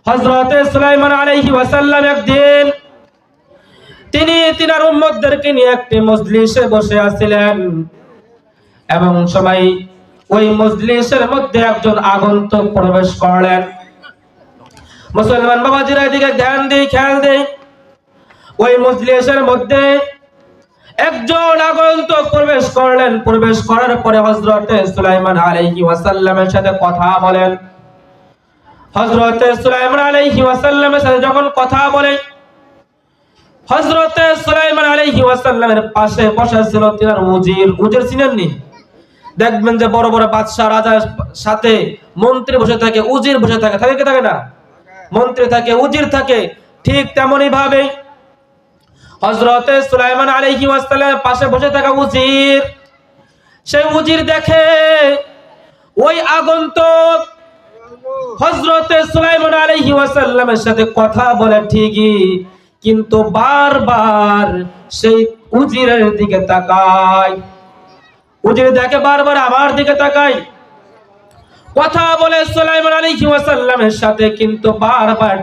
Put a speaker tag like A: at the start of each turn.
A: হযরত সুলাইমান আলাইহি ওয়াসাল্লাম একদিন তিনি তিনার উম্মতদেরকে নিয়ে একটি মজলিসে বসে আছিলেন এবং সবাই ওই মজলিসের মধ্যে একজন আগন্তুক প্রবেশ করলেন। মুসলমান বাবাজিরা এদিকে ধ্যান দিয়ে খেয়াল দেই, ওই মজলিসের মধ্যে একজন আগন্তুক প্রবেশ করলেন। প্রবেশ করার পরে হযরত সুলাইমান আলাইহি ওয়াসাল্লামের সাথে কথা বলেন। হযরত সুলাইমান আলাইহি ওয়াসাল্লামের সাথে যখন কথা বলে, হযরত সুলাইমান আলাইহি ওয়াসাল্লামের পাশে বসা ছিল তিনার উজির। উজির চিনেননি? দেখবেন যে বড় বড় বাদশা রাজার সাথে মন্ত্রী বসে থাকে, উজির বসে থাকে, থাকে কি থাকে না? মন্ত্রী থাকে, উজির থাকে। ঠিক তেমনি ভাবে হযরত সুলাইমান আলাইহি ওয়াসাল্লামের পাশে বসে থাকা উজির, সেই উজির দেখে ওই আগন্তুক হযরত সুলাইমান আলাইহি ওয়াসাল্লামের সাথে কথা বলে ঠিকই, কিন্তু বারবার সেই উজিরের দিকে তাকায়। উজির দেখে বারবার আমার দিকে তাকায়, কথা বলে সুলাইমান আলাইহি ওয়াসাল্লামের সাথে, কিন্তু বারবার